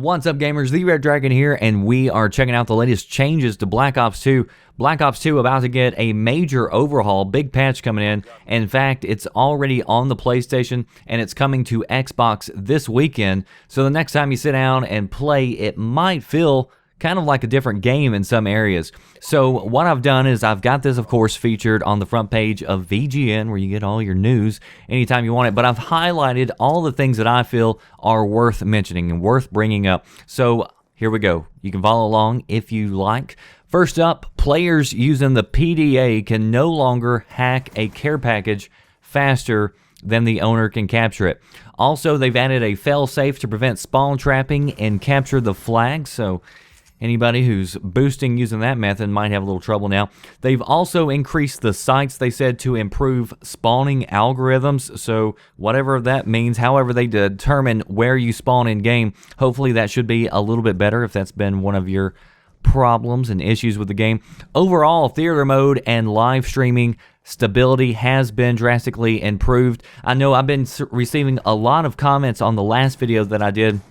What's up, gamers? The Red Dragon here, and we are checking out the latest changes to Black Ops 2. Black Ops 2 about to get a major overhaul, big patch coming in. In fact, it's already on the PlayStation, and it's coming to Xbox this weekend. So the next time you sit down and play, it might feel kind of like a different game in some areas. So what I've done is I've got this, of course, featured on the front page of VGN, where you get all your news anytime you want it. But I've highlighted all the things that I feel are worth mentioning and worth bringing up. So here we go. You can follow along if you like. First up, players using the PDA can no longer hack a care package faster than the owner can capture it. Also, they've added a fail-safe to prevent spawn trapping and capture the flag. So anybody who's boosting using that method might have a little trouble now. They've also increased the sites, they said, to improve spawning algorithms. So whatever that means, however they determine where you spawn in game, hopefully that should be a little bit better if that's been one of your problems and issues with the game. Overall, theater mode and live streaming stability has been drastically improved. I know I've been receiving a lot of comments on the last video that I did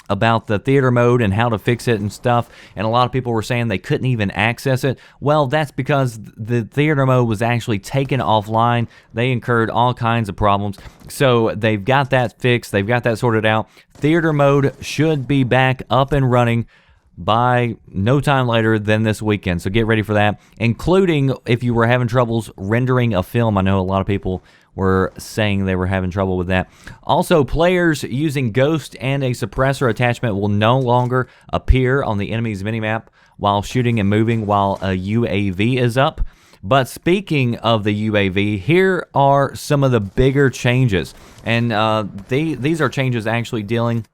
about the theater mode and how to fix it and stuff, and a lot of people were saying they couldn't even access it. Well, that's because the theater mode was actually taken offline. They incurred all kinds of problems, so they've got that fixed. They've got that sorted out. Theater mode should be back up and running by no time later than this weekend, so get ready for that, including if you were having troubles rendering a film. I know a lot of people were saying they were having trouble with that. Also, players using Ghost and a suppressor attachment will no longer appear on the enemy's minimap while shooting and moving while a UAV is up. But speaking of the UAV, here are some of the bigger changes, and these are changes actually dealing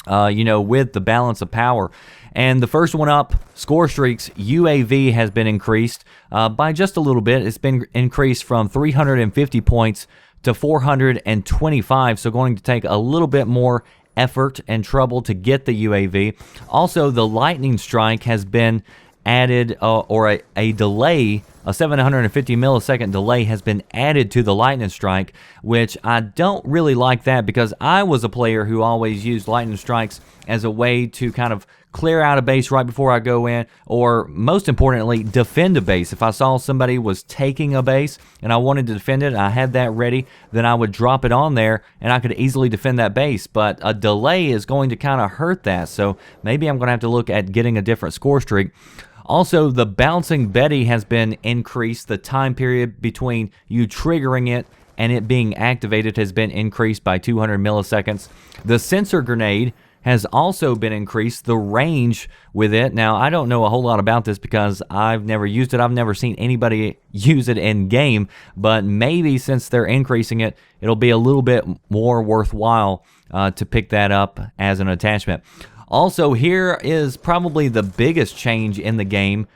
with the balance of power. And the first one up, score streaks, UAV has been increased by just a little bit. It's been increased from 350 points to 425, so going to take a little bit more effort and trouble to get the UAV. Also, the lightning strike has been added, or a delay, a 750 millisecond delay has been added to the lightning strike, which I don't really like that, because I was a player who always used lightning strikes as a way to kind of clear out a base right before I go in, or most importantly, defend a base. If I saw somebody was taking a base and I wanted to defend it, I had that ready, then I would drop it on there and I could easily defend that base. But a delay is going to kind of hurt that, so maybe I'm going to have to look at getting a different score streak. Also, the bouncing Betty has been increased. The time period between you triggering it and it being activated has been increased by 200 milliseconds. The sensor grenade has also been increased, the range with it. Now, I don't know a whole lot about this because I've never used it. I've never seen anybody use it in game, but maybe since they're increasing it, it'll be a little bit more worthwhile to pick that up as an attachment. Also, here is probably the biggest change in the game.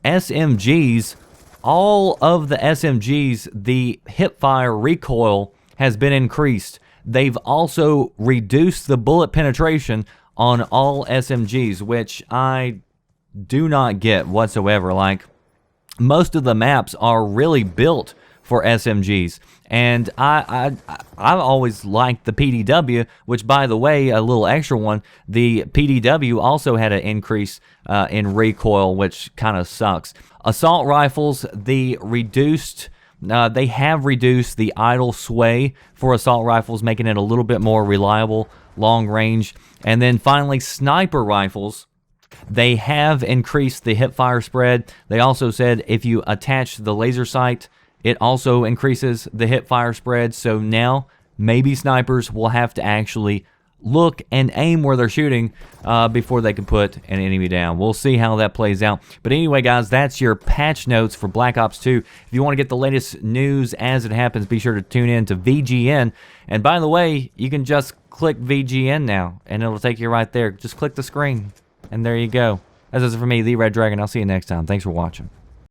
SMGs, all of the SMGs, the hipfire recoil has been increased. They've also reduced the bullet penetration on all SMGs, which I do not get whatsoever. Like, most of the maps are really built for SMGs, and I've always liked the PDW, which, by the way, a little extra one, the PDW also had an increase in recoil, which kind of sucks. Assault rifles, they have reduced the idle sway for assault rifles, making it a little bit more reliable, long range. And then finally, sniper rifles, they have increased the hipfire spread. They also said if you attach the laser sight, it also increases the hipfire spread. So now maybe snipers will have to actually look and aim where they're shooting before they can put an enemy down. We'll see how that plays out. But anyway, guys, that's your patch notes for Black Ops 2. If you want to get the latest news as it happens, be sure to tune in to VGN. And by the way, you can just click VGN now, and it'll take you right there. Just click the screen, and there you go. That's it for me, The Red Dragon. I'll see you next time. Thanks for watching.